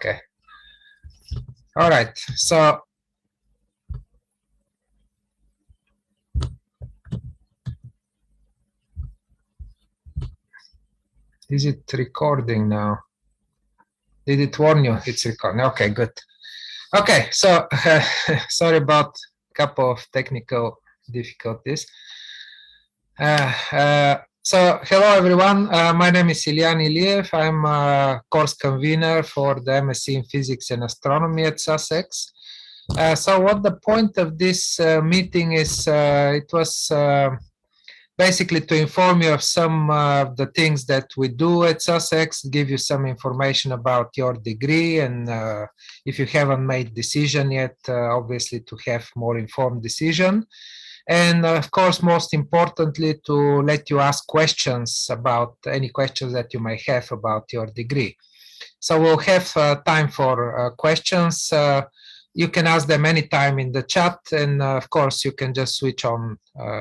Okay. All right. So is it recording now? Did it warn you it's recording? Okay, good. Okay, so sorry about a couple of technical difficulties. So hello everyone, my name is Ilyan Iliev. I'm a course convener for the MSc in Physics and Astronomy at Sussex. So what the point of this meeting is, it was basically to inform you of some of the things that we do at Sussex, give you some information about your degree, and if you haven't made decision yet, obviously to have more informed decision. And of course, most importantly, to let you ask questions about any questions that you may have about your degree. So we'll have time for questions. You can ask them anytime in the chat, and of course you can just switch on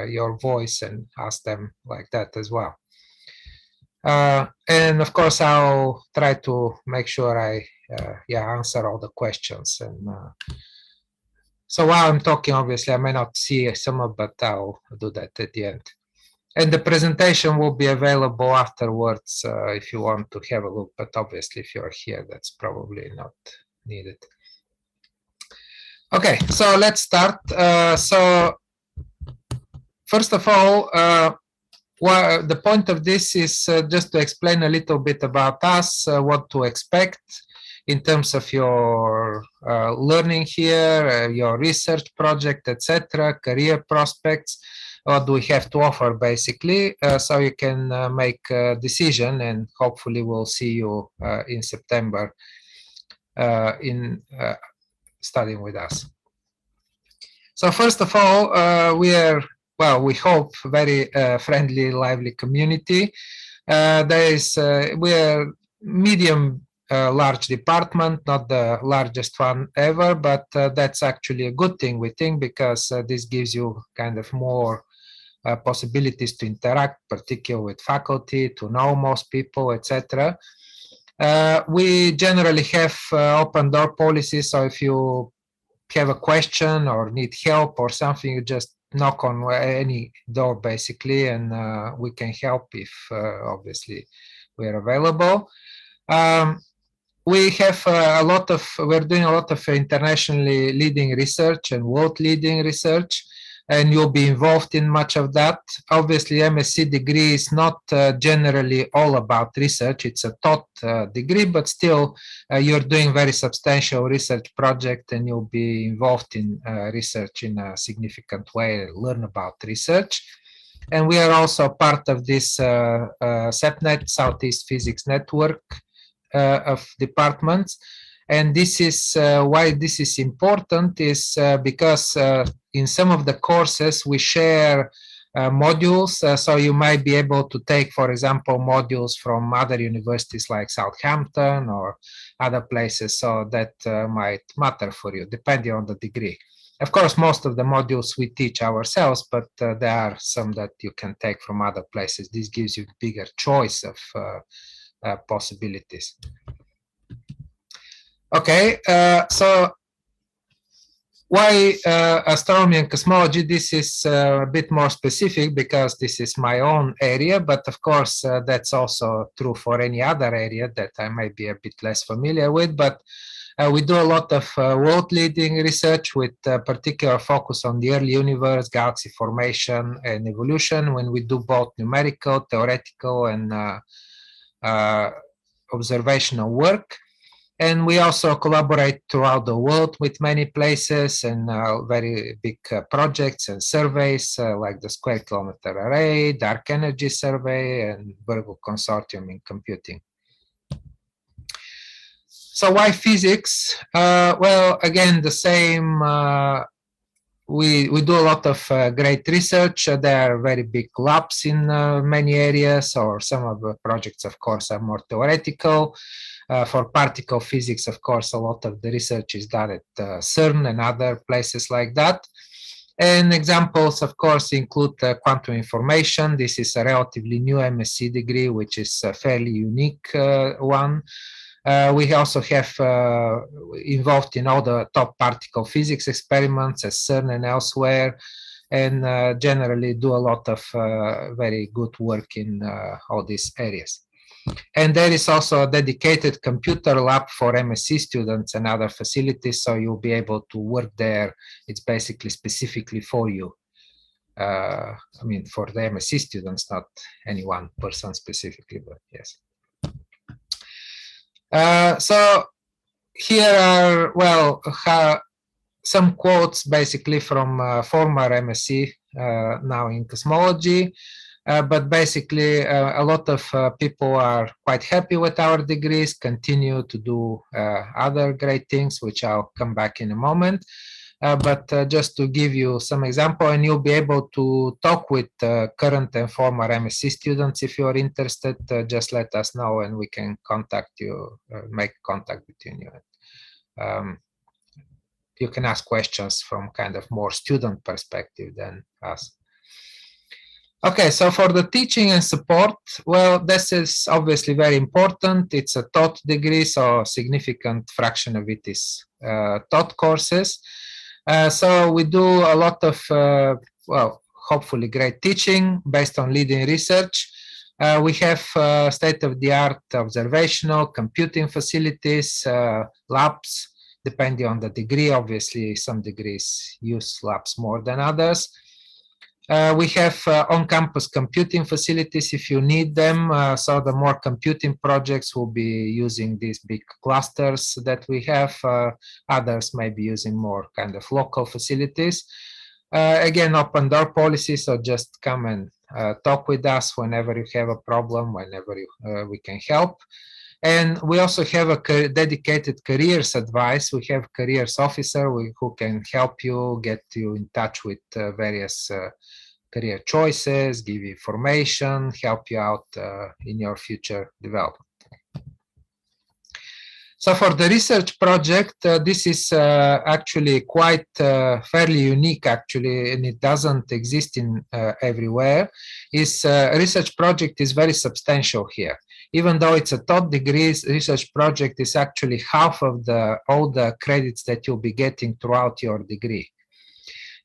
your voice and ask them like that as well. And of course I'll try to make sure I answer all the questions. And so while I'm talking, obviously I may not see some of, but I'll do that at the end. And the presentation will be available afterwards if you want to have a look, but obviously if you're here, that's probably not needed. Okay, so let's start. So first of all, the point of this is just to explain a little bit about us, what to expect in terms of your learning here, your research project, etc., career prospects. What do we have to offer, basically, so you can make a decision, and hopefully we'll see you in September in studying with us. So first of all, we are, well, we hope, very friendly, lively community. We are medium large department, not the largest one ever, but that's actually a good thing, we think, because this gives you kind of more possibilities to interact, particularly with faculty, to know most people, etc. We generally have open door policies, so if you have a question or need help or something, you just knock on any door, basically, and we can help if obviously we're available. We have we're doing a lot of internationally leading research and world leading research, and you'll be involved in much of that. Obviously, MSc degree is not generally all about research. It's a taught degree, but still you're doing very substantial research project, and you'll be involved in research in a significant way, learn about research. And we are also part of this SEPNet, Southeast Physics Network, of departments. And this is why this is important, is because in some of the courses we share modules, so you might be able to take, for example, modules from other universities like Southampton or other places, so that might matter for you, depending on the degree. Of course, most of the modules we teach ourselves, but there are some that you can take from other places. This gives you bigger choice of possibilities. Okay, so why astronomy and cosmology? This is a bit more specific because this is my own area, but of course that's also true for any other area that I might be a bit less familiar with. But we do a lot of world-leading research with particular focus on the early universe, galaxy formation, and evolution, when we do both numerical, theoretical, and observational work. And we also collaborate throughout the world with many places and very big projects and surveys like the Square Kilometre Array, Dark Energy Survey, and Virgo Consortium in Computing. So why physics? Well, again, the same. We do a lot of great research. There are very big labs in many areas, or some of the projects, of course, are more theoretical. For particle physics, of course, a lot of the research is done at CERN and other places like that. And examples, of course, include quantum information. This is a relatively new MSc degree, which is a fairly unique one. We also have involved in all the top particle physics experiments at CERN and elsewhere, and generally do a lot of very good work in all these areas. And there is also a dedicated computer lab for MSc students and other facilities, so you'll be able to work there. It's basically specifically for you. I mean, for the MSc students, not any one person specifically, but yes. So here are, well, some quotes basically from former MSc, now in cosmology. But basically, a lot of people are quite happy with our degrees, continue to do other great things, which I'll come back in a moment. But just to give you some example, and you'll be able to talk with current and former MSc students if you're interested, just let us know and we can contact you, make contact between you. You can ask questions from kind of more student perspective than us. Okay, so for the teaching and support, well, this is obviously very important. It's a taught degree, so a significant fraction of it is taught courses. So we do a lot of, well, hopefully great teaching based on leading research. We have state-of-the-art observational computing facilities, labs, depending on the degree. Obviously, some degrees use labs more than others. We have on-campus computing facilities if you need them. So the more computing projects will be using these big clusters that we have. Others may be using more kind of local facilities. Again, open door policy, so just come and talk with us whenever you have a problem, whenever we can help. And we also have a dedicated careers advice. We have careers officer who can help you, get you in touch with various career choices, give you information, help you out in your future development. So for the research project, this is actually quite fairly unique actually, and it doesn't exist in everywhere. This research project is very substantial here. Even though it's a taught degree, research project is actually half of all the credits that you'll be getting throughout your degree.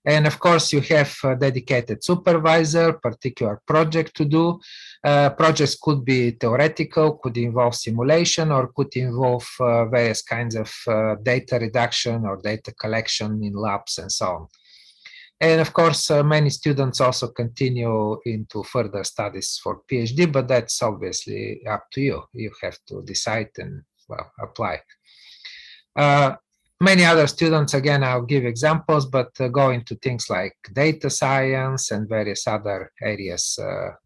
And of course, you have a dedicated supervisor, particular project to do. Projects could be theoretical, could involve simulation, or could involve various kinds of data reduction or data collection in labs and so on. And of course, many students also continue into further studies for PhD, but that's obviously up to you. You have to decide and, well, apply. Many other students, again, I'll give examples, but go into things like data science and various other areas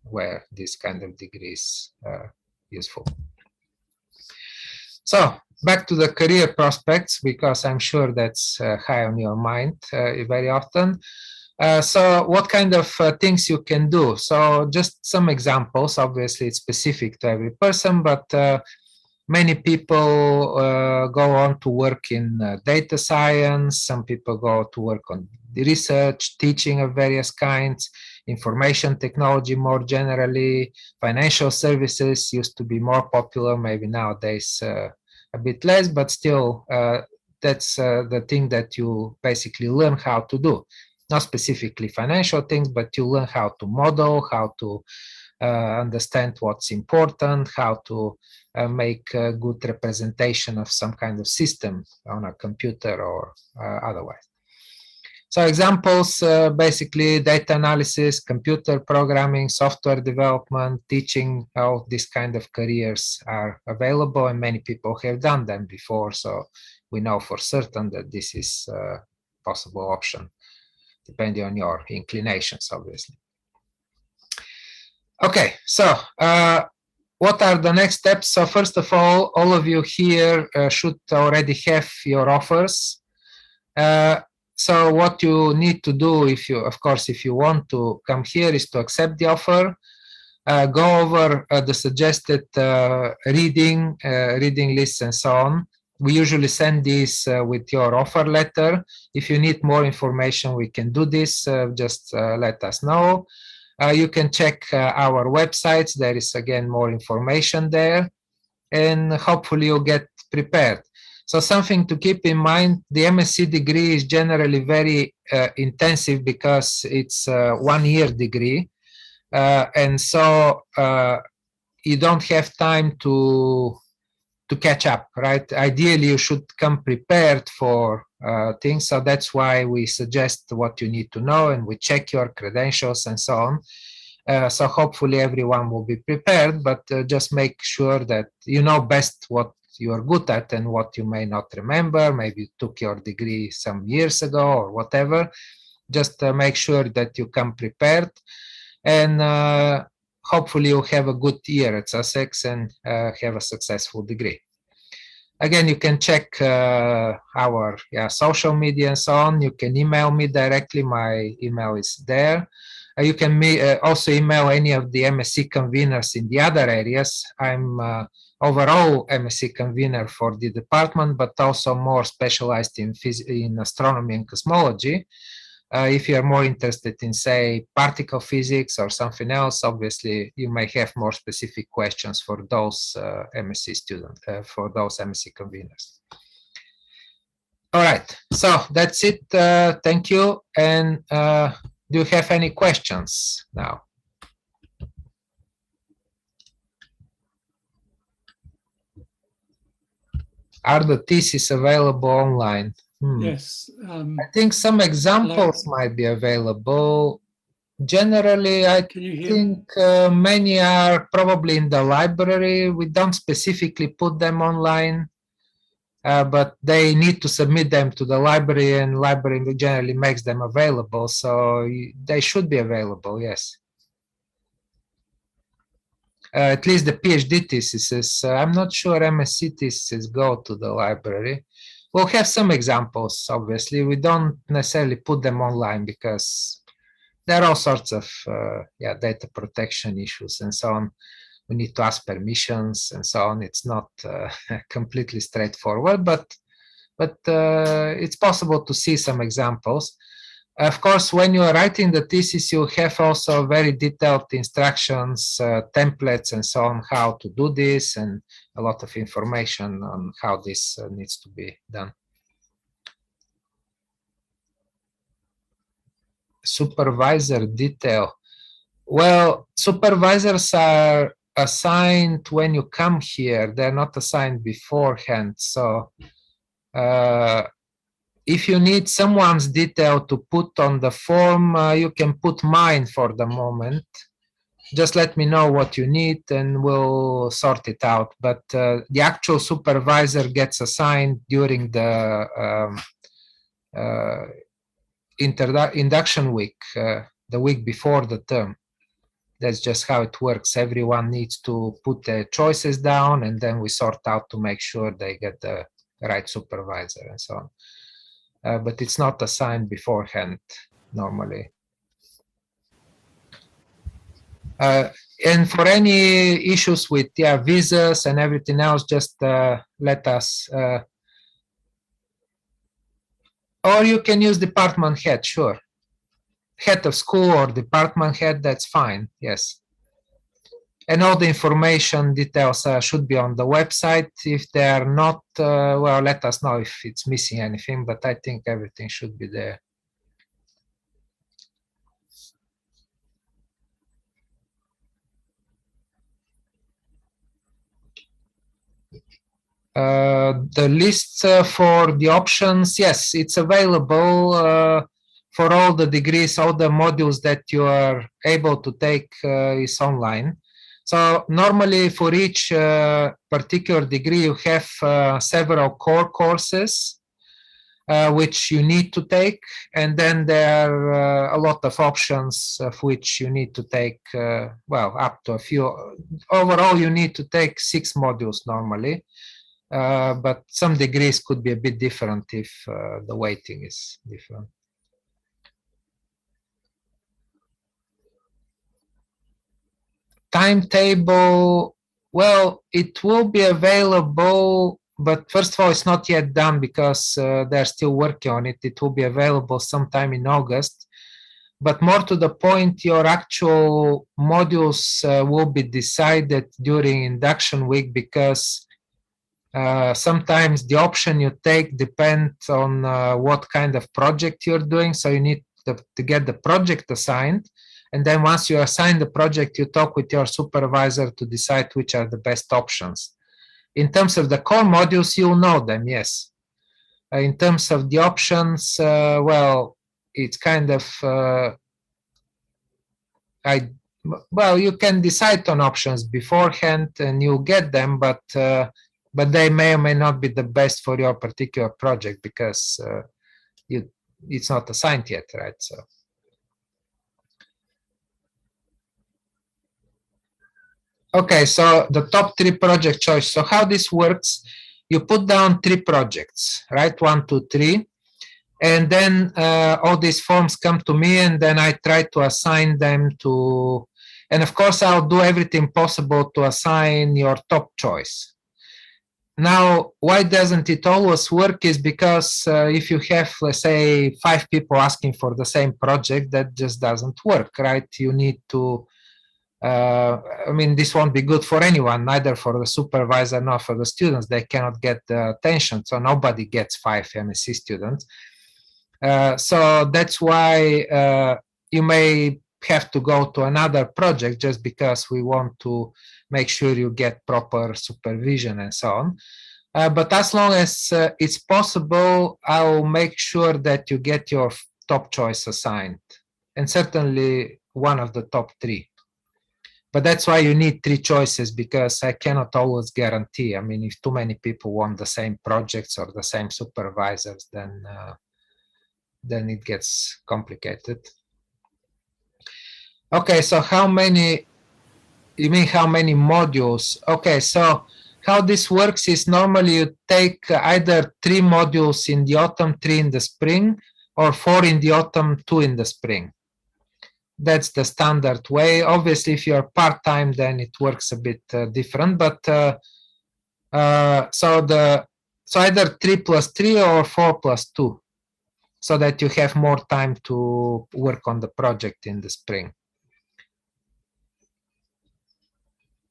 where this kind of degree is useful. So back to the career prospects, because I'm sure that's high on your mind very often. So what kind of things you can do? So just some examples. Obviously, it's specific to every person, but many people go on to work in data science. Some people go to work on research, teaching of various kinds, information technology more generally. Financial services used to be more popular, maybe nowadays a bit less, but still that's the thing that you basically learn how to do. Not specifically financial things, but you learn how to model, how to understand what's important, how to make a good representation of some kind of system on a computer or otherwise. So examples, basically data analysis, computer programming, software development, teaching, all these kind of careers are available, and many people have done them before, so we know for certain that this is a possible option, depending on your inclinations, obviously. Okay, so what are the next steps? So first of all of you here should already have your offers. So what you need to do, if you, of course, if you want to come here, is to accept the offer, go over the suggested reading lists and so on. We usually send these with your offer letter. If you need more information, we can do this. Just let us know. You can check our websites. There is, again, more information there. and hopefully you'll get prepared. So something to keep in mind, the MSc degree is generally very intensive because it's a 1-year degree. And so you don't have time to catch up, right? Ideally, you should come prepared for things. So that's why we suggest what you need to know, and we check your credentials and so on. So hopefully everyone will be prepared, but just make sure that you know best what you are good at and what you may not remember. Maybe you took your degree some years ago or whatever. Just make sure that you come prepared, and hopefully you'll have a good year at Sussex and have a successful degree. Again, you can check our social media and so on. You can email me directly. My email is there. You can also email any of the MSc conveners in the other areas. I'm overall MSc convener for the department, but also more specialized in astronomy and cosmology. If you are more interested in, say, particle physics or something else, obviously you may have more specific questions for those MSc students, for those MSc conveners. All right, so that's it. Thank you. And do you have any questions now? Are the theses available online? Yes. I think some examples might be available. Generally, I think many are probably in the library. We don't specifically put them online, but they need to submit them to the library, and library generally makes them available. So they should be available, yes. At least the PhD theses. I'm not sure MSc theses go to the library. We'll have some examples, obviously. We don't necessarily put them online because there are all sorts of data protection issues and so on. We need to ask permissions and so on. It's not completely straightforward, but it's possible to see some examples. Of course, when you are writing the thesis, you have also very detailed instructions, templates, and so on, how to do this, and a lot of information on how this needs to be done. Supervisor detail. Well, supervisors are assigned when you come here. They're not assigned beforehand. So if you need someone's detail to put on the form, you can put mine for the moment. Just let me know what you need and we'll sort it out. But the actual supervisor gets assigned during the induction week, the week before the term. That's just how it works. Everyone needs to put their choices down, and then we sort out to make sure they get the right supervisor and so on. But it's not assigned beforehand normally. And for any issues with visas and everything else, just let us. Or you can use department head, sure. Head of school or department head, that's fine, yes. And all the information details should be on the website. If they are not, well, let us know if it's missing anything, but I think everything should be there. The list for the options, yes, it's available for all the degrees, all the modules that you are able to take is online. So normally for each particular degree, you have several core courses which you need to take, and then there are a lot of options of which you need to take, well, up to a few. Overall, you need to take 6 modules normally. But some degrees could be a bit different if the weighting is different. Timetable, well, it will be available, but first of all, it's not yet done because they're still working on it. It will be available sometime in August. but more to the point, your actual modules will be decided during induction week, because sometimes the option you take depends on what kind of project you're doing. So you need to get the project assigned. And then once you assign the project, you talk with your supervisor to decide which are the best options. In terms of the core modules, you'll know them, yes. In terms of the options, well, it's kind of, well, you can decide on options beforehand and you'll get them, but they may or may not be the best for your particular project, because it's not assigned yet, right? So. Okay, so the top 3 project choice. So how this works, you put down 3 projects, right? 1, 2, 3. And then all these forms come to me, and then I try to assign them to, and of course, I'll do everything possible to assign your top choice. Now, why doesn't it always work is because if you have, let's say, 5 people asking for the same project, that just doesn't work, right? You need to, I mean, this won't be good for anyone, neither for the supervisor nor for the students. They cannot get the attention, so nobody gets 5 MSc students. So that's why you may have to go to another project, just because we want to make sure you get proper supervision and so on. But as long as it's possible, I'll make sure that you get your top choice assigned, and certainly one of the top 3. But that's why you need 3 choices, because I cannot always guarantee. I mean, if too many people want the same projects or the same supervisors, then it gets complicated. Okay, so how many, you mean how many modules? Okay, so how this works is normally you take either 3 modules in the autumn, 3 in the spring, or 4 in the autumn, 2 in the spring. That's the standard way. Obviously, if you're part-time, then it works a bit different, but so either 3 plus 3 or 4 plus 2, so that you have more time to work on the project in the spring.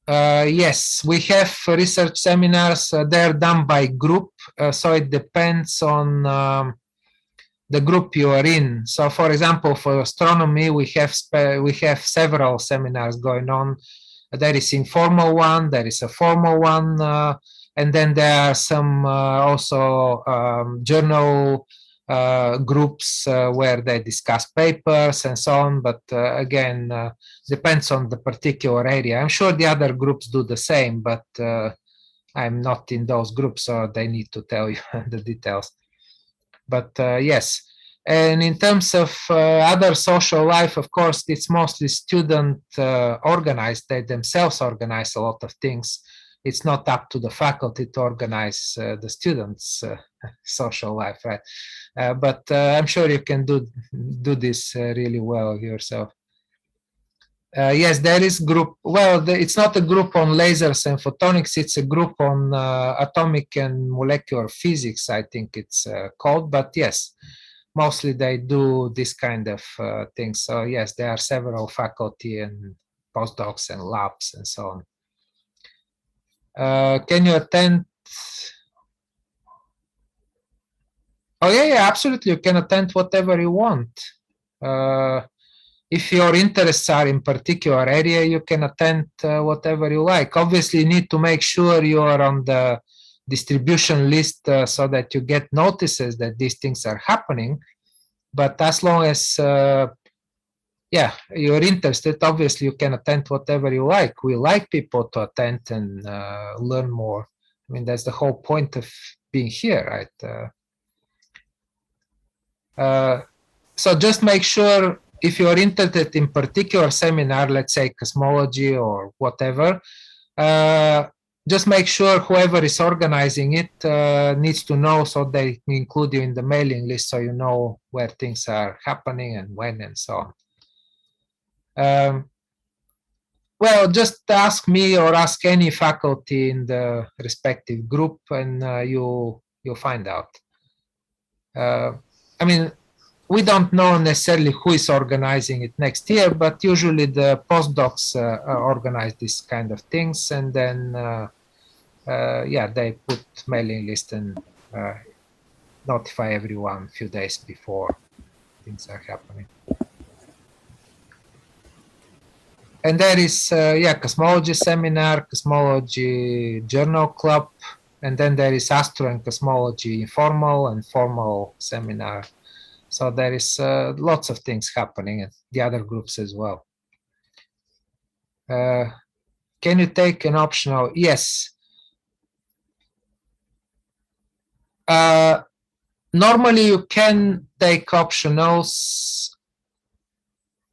Yes, we have research seminars. They're done by group, so it depends on the group you are in. So, for example, for astronomy, we have several seminars going on. There is informal one, there is a formal one, and then there are some also journal groups where they discuss papers and so on. But again, depends on the particular area. I'm sure the other groups do the same, but I'm not in those groups, so they need to tell you the details. But yes, and in terms of other social life, of course, it's mostly student organized. They themselves organize a lot of things. It's not up to the faculty to organize the students' social life, right? But I'm sure you can do this really well yourself. Yes, there is group. Well, it's not a group on lasers and photonics. It's a group on atomic and molecular physics, I think it's called. But yes, mostly they do this kind of things. So yes, there are several faculty and postdocs and labs and so on. Can you attend? Oh yeah, absolutely. You can attend whatever you want. If your interests are in particular area, you can attend whatever you like. Obviously, you need to make sure you are on the distribution list so that you get notices that these things are happening. But as long as yeah, you're interested, obviously you can attend whatever you like. We like people to attend and learn more. I mean, that's the whole point of being here, right? So just make sure, if you're interested in particular seminar, let's say cosmology or whatever, just make sure whoever is organizing it needs to know, so they include you in the mailing list, so you know where things are happening and when and so on. Well, just ask me or ask any faculty in the respective group, and you'll find out. I mean, we don't know necessarily who is organizing it next year, but usually the postdocs organize this kind of things, and then yeah, they put mailing list and notify everyone a few days before things are happening. And there is yeah, cosmology seminar, cosmology journal club, and then there is astro and cosmology informal and formal seminar. So there is lots of things happening and the other groups as well. Can you take an optional? Yes. Normally you can take optionals.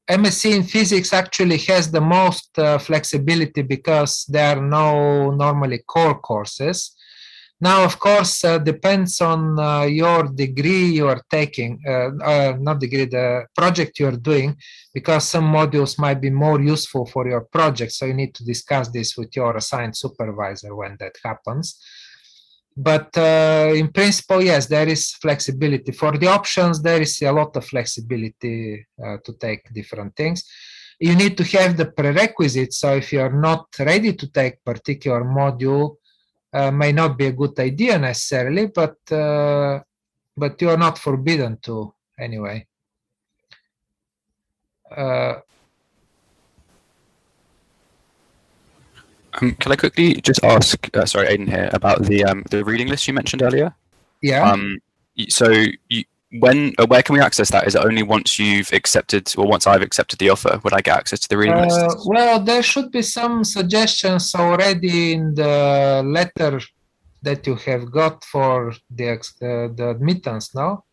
MSc in physics actually has the most flexibility because there are no normally core courses. Now, of course, depends on your degree you are taking, not degree, the project you are doing, because some modules might be more useful for your project. So you need to discuss this with your assigned supervisor when that happens. But in principle, yes, there is flexibility. For the options, there is a lot of flexibility to take different things. You need to have the prerequisites. So if you're not ready to take particular module, may not be a good idea necessarily, but you are not forbidden to anyway. Can I quickly just ask, sorry, Aidan here, about the reading list you mentioned earlier? Yeah. So where can we access that? Is it only once you've accepted, or once I've accepted the offer, would I get access to the reading list? Well, there should be some suggestions already in the letter that you have got for the admittance, no?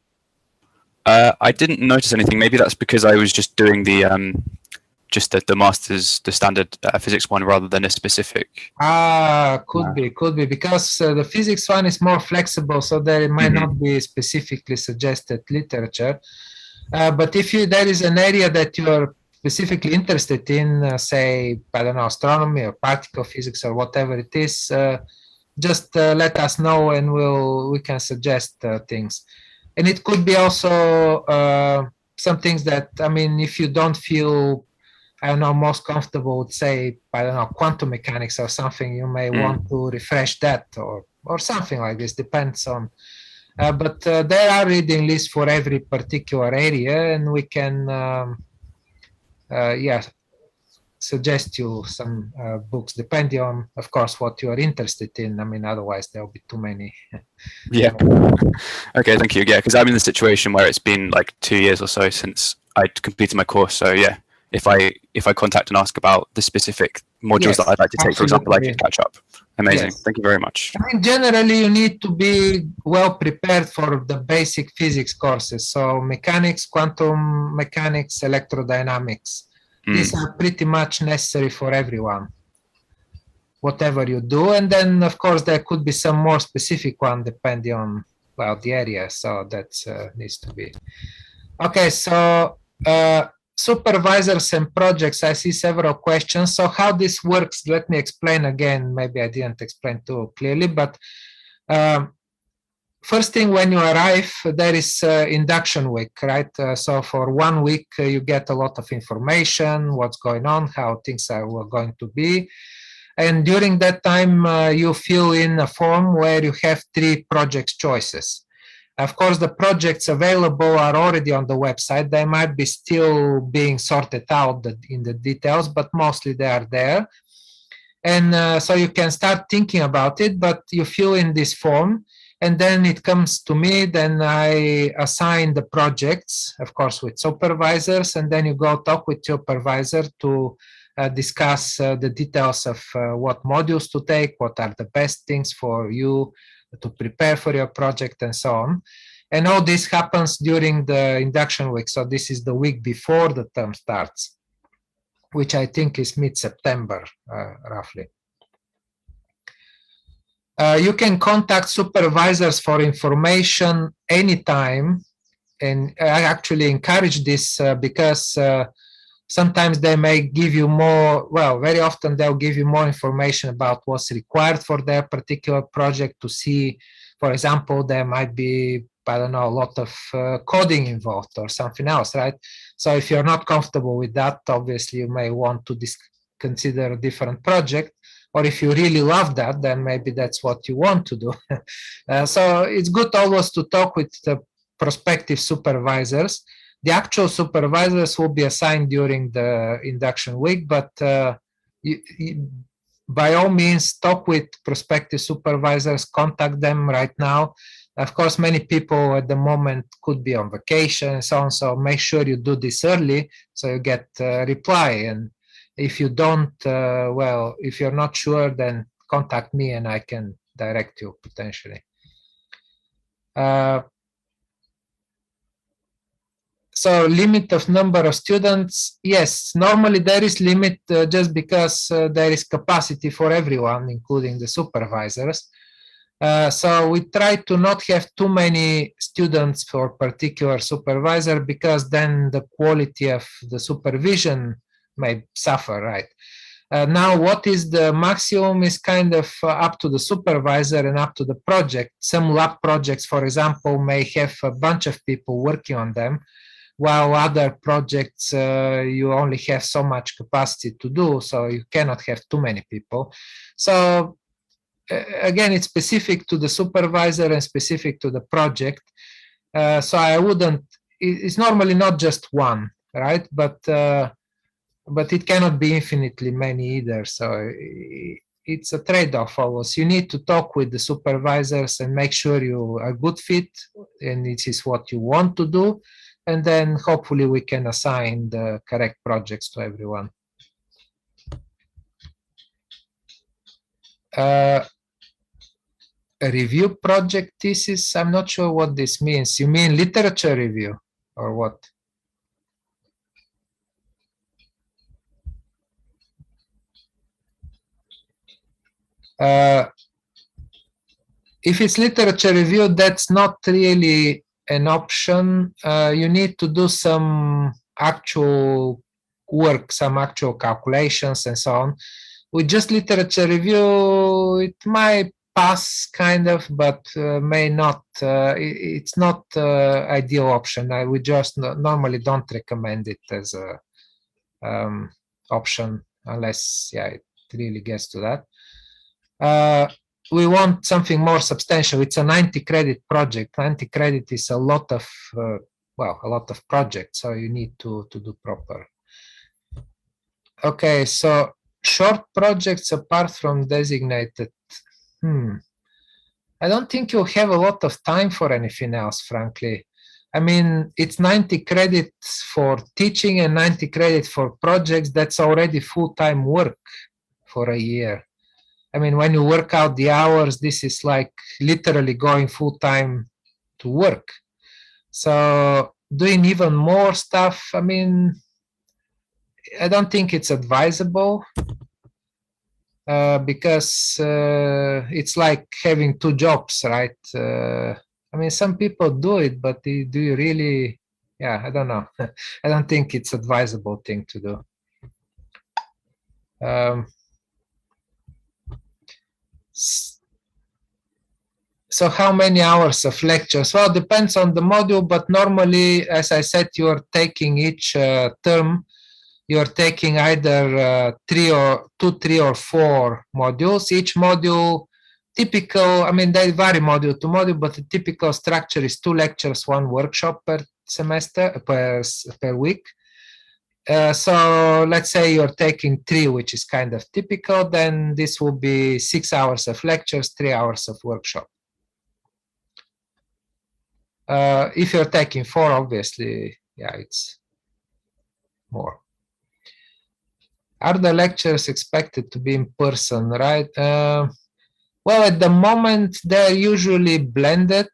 I didn't notice anything. Maybe that's because I was just doing the master's, the standard physics one, rather than a specific. Could be, because the physics one is more flexible, so there might not be specifically suggested literature. But if there is an area that you are specifically interested in, say, I don't know, astronomy or particle physics or whatever it is, just let us know and we can suggest things. And it could be also some things that, I mean, if you don't feel, I don't know, most comfortable with, say, I don't know, quantum mechanics or something, you may want to refresh that or something like this, depends on. But there are reading lists for every particular area, and we can, yeah, suggest you some books, depending on, of course, what you are interested in. I mean, otherwise there will be too many. Yeah. Okay, thank you. Yeah, because I'm in the situation where it's been like 2 years or so since I completed my course. So yeah, if I contact and ask about the specific modules that I'd like to take, for example, I can catch up. Amazing. Yes. Thank you very much. I mean, generally, you need to be well prepared for the basic physics courses. So mechanics, quantum mechanics, electrodynamics. These are pretty much necessary for everyone, whatever you do. And then, of course, there could be some more specific one depending on, well, the area. So that needs to be. Okay, so supervisors and projects, I see several questions. So how this works, let me explain again. Maybe I didn't explain too clearly, but first thing, when you arrive, there is induction week, right? So for 1 week, you get a lot of information, what's going on, how things are going to be. And during that time, you fill in a form where you have 3 project choices. Of course, the projects available are already on the website. They might be still being sorted out in the details, but mostly they are there. And so you can start thinking about it, but you fill in this form, and then it comes to me, then I assign the projects, of course, with supervisors, and then you go talk with your supervisor to discuss the details of what modules to take, what are the best things for you to prepare for your project, and so on. And all this happens during the induction week. So this is the week before the term starts, which I think is mid-September, roughly. You can contact supervisors for information anytime, and I actually encourage this because sometimes they may give you more, well, very often they'll give you more information about what's required for their particular project to see. For example, there might be I don't know, a lot of coding involved or something else, right? So if you're not comfortable with that, obviously you may want to consider a different project. Or if you really love that, then maybe that's what you want to do. So it's good always to talk with the prospective supervisors. The actual supervisors will be assigned during the induction week, but by all means, talk with prospective supervisors, contact them right now. Of course, many people at the moment could be on vacation and so on, so make sure you do this early so you get a reply. And if you don't, well, if you're not sure, then contact me and I can direct you potentially. So limit of number of students, yes, normally there is limit just because there is capacity for everyone, including the supervisors. So we try to not have too many students for particular supervisor, because then the quality of the supervision may suffer, right? Now, what is the maximum is kind of up to the supervisor and up to the project. Some lab projects, for example, may have a bunch of people working on them, while other projects you only have so much capacity to do, so you cannot have too many people. So again, it's specific to the supervisor and specific to the project. So I wouldn't, it's normally not just one, right? But it cannot be infinitely many either. So it's a trade-off always. You need to talk with the supervisors and make sure you are a good fit and this is what you want to do. And then hopefully we can assign the correct projects to everyone. A review project thesis, I'm not sure what this means. You mean literature review or what? If it's literature review, that's not really an option. You need to do some actual work, some actual calculations and so on. With just literature review, it might pass kind of, but may not. It's not ideal option. We just normally don't recommend it as a option unless, yeah, it really gets to that. We want something more substantial. It's a 90 credit project. 90 credit is a lot of, well, a lot of projects, so you need to do proper. Okay, so short projects apart from designated. I don't think you'll have a lot of time for anything else, frankly. I mean, it's 90 credits for teaching and 90 credits for projects. That's already full-time work for a year. I mean, when you work out the hours, this is like literally going full-time to work. So doing even more stuff, I mean, I don't think it's advisable because it's like having two jobs, right? I mean, some people do it, but do you really? Yeah, I don't know. I don't think it's advisable thing to do. So how many hours of lectures? Well, depends on the module, but normally, as I said, you're taking each term, you're taking either 3 or 4 modules. Each module, typical, I mean, they vary module to module, but the typical structure is 2 lectures, 1 workshop per semester, per week. So let's say you're taking 3, which is kind of typical, then this will be 6 hours of lectures, 3 hours of workshop. If you're taking 4, obviously, yeah, it's more. Are the lectures expected to be in person, right? Well, at the moment, they're usually blended.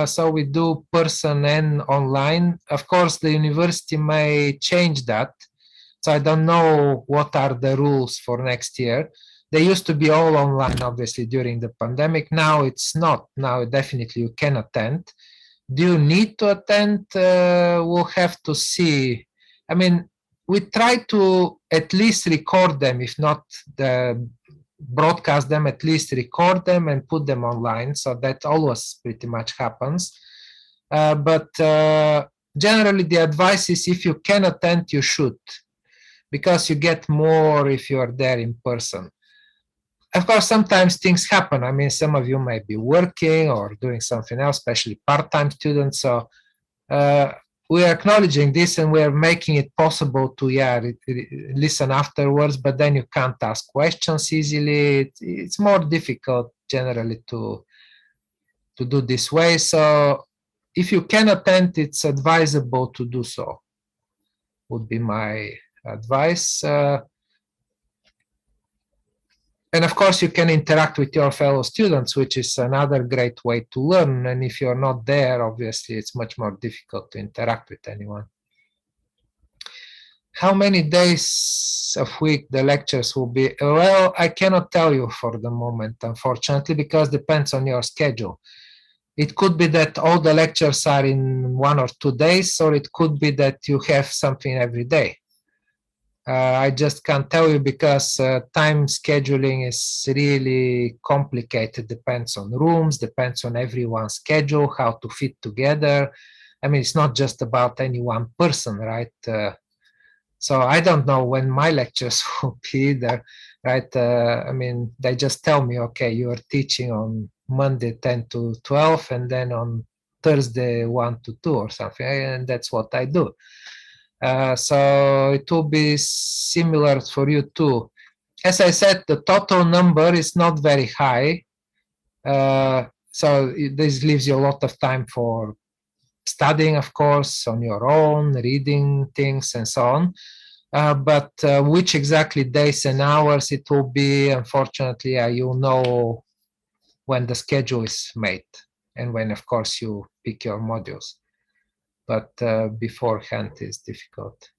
So we do person and online. Of course, the university may change that. So I don't know what are the rules for next year. They used to be all online, obviously, during the pandemic. Now it's not. Now, definitely, you can attend. Do you need to attend? We'll have to see. I mean, we try to at least record them, if not broadcast them, at least record them and put them online. So that always pretty much happens. But generally, the advice is if you can attend, you should, because you get more if you are there in person. Of course, sometimes things happen. I mean, some of you might be working or doing something else, especially part-time students. So we are acknowledging this, and we are making it possible to listen afterwards, but then you can't ask questions easily. It's more difficult generally to do this way. So if you can attend, it's advisable to do so, would be my advice. And of course, you can interact with your fellow students, which is another great way to learn. And if you're not there, obviously, it's much more difficult to interact with anyone. How many days of week the lectures will be? Well, I cannot tell you for the moment, unfortunately, because it depends on your schedule. It could be that all the lectures are in 1 or 2 days, or it could be that you have something every day. I just can't tell you because time scheduling is really complicated. Depends on rooms, depends on everyone's schedule, how to fit together. I mean, it's not just about any one person, right? So I don't know when my lectures will be either, right? I mean, they just tell me, okay, you are teaching on Monday 10 to 12, and then on Thursday 1 to 2 or something, and that's what I do. So it will be similar for you too. As I said, the total number is not very high. So this leaves you a lot of time for studying, of course, on your own, reading things and so on. But which exactly days and hours it will be, unfortunately, you'll know when the schedule is made and when, of course, you pick your modules. But beforehand is difficult.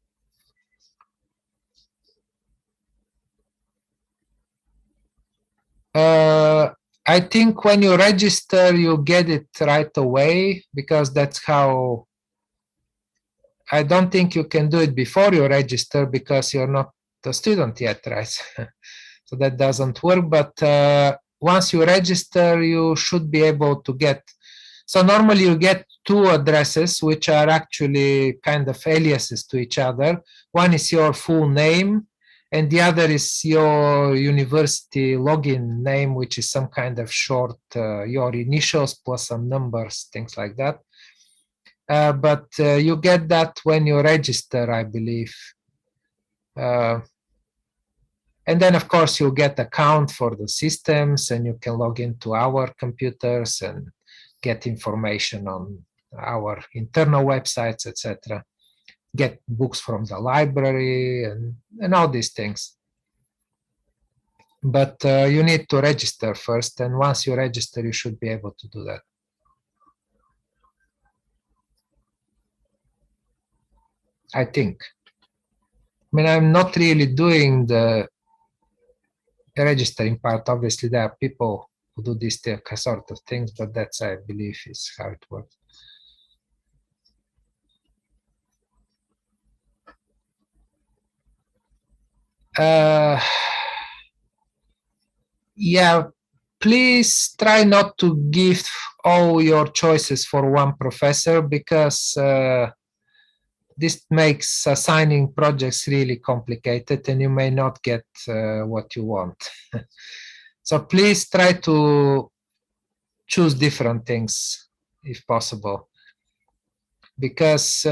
I think when you register, you get it right away, because that's how. I don't think you can do it before you register because you're not a student yet, right? So that doesn't work. But once you register, you should be able to get. So normally you get 2 addresses, which are actually kind of aliases to each other. One is your full name, and the other is your university login name, which is some kind of short, your initials plus some numbers, things like that. But you get that when you register, I believe. And then, of course, you get account for the systems, and you can log into our computers and get information on our internal websites, etc. Get books from the library and all these things. But you need to register first, and once you register, you should be able to do that. I think. I mean, I'm not really doing the registering part. Obviously, there are people who do these sort of things, but that's, I believe, is how it works. Yeah, please try not to give all your choices for one professor, because this makes assigning projects really complicated, and you may not get what you want. So please try to choose different things if possible, because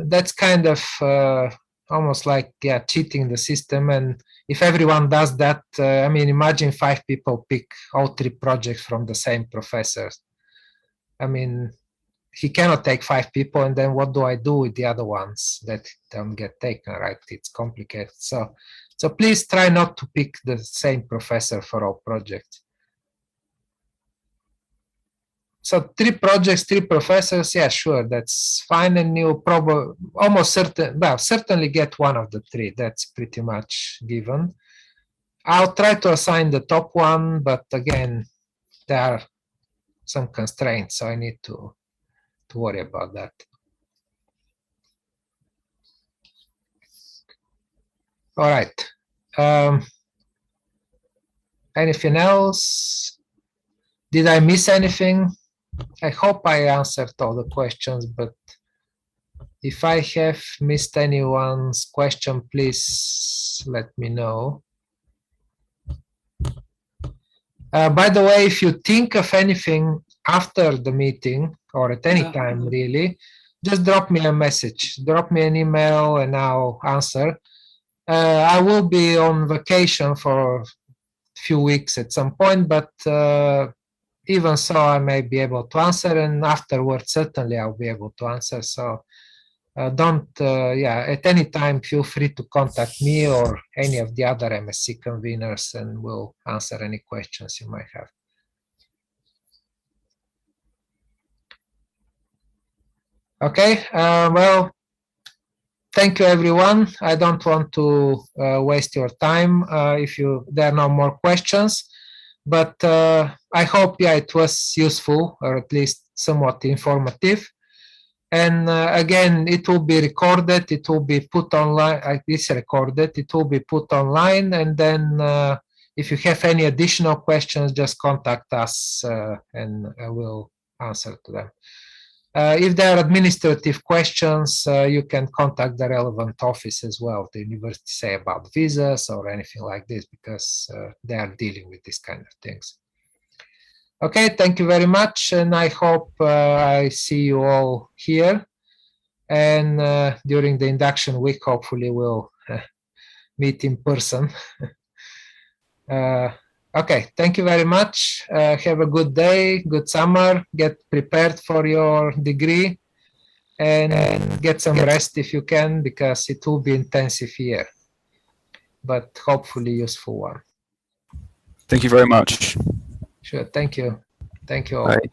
that's kind of almost like cheating the system. And if everyone does that, I mean, imagine 5 people pick all 3 projects from the same professors. I mean, he cannot take 5 people, and then what do I do with the other ones that don't get taken, right? It's complicated. So please try not to pick the same professor for all projects. So 3 projects, 3 professors, yeah, sure, that's fine, and you'll probably certainly get one of the 3. That's pretty much given. I'll try to assign the top one, but again, there are some constraints, so I need to worry about that. All right. Anything else? Did I miss anything? I hope I answered all the questions, but if I have missed anyone's question, please let me know. By the way, if you think of anything after the meeting or at any time really, just drop me a message, drop me an email and I'll answer. I will be on vacation for a few weeks at some point, but even so, I may be able to answer, and afterwards, certainly I'll be able to answer. So at any time, feel free to contact me or any of the other MSc conveners, and we'll answer any questions you might have. Okay, well, thank you, everyone. I don't want to waste your time if there are no more questions, but I hope, it was useful or at least somewhat informative. And again, it will be recorded, it will be put online, it's recorded, it will be put online, and then if you have any additional questions, just contact us and we'll answer to them. If there are administrative questions, you can contact the relevant office as well, the university, say about visas or anything like this, because they are dealing with these kind of things. Okay, thank you very much, and I hope I see you all here. And during the induction week, hopefully we'll meet in person. Okay, thank you very much. Have a good day, good summer. Get prepared for your degree and get some rest if you can, because it will be intensive year, but hopefully useful one. Thank you very much. Sure, thank you. Thank you all. Bye.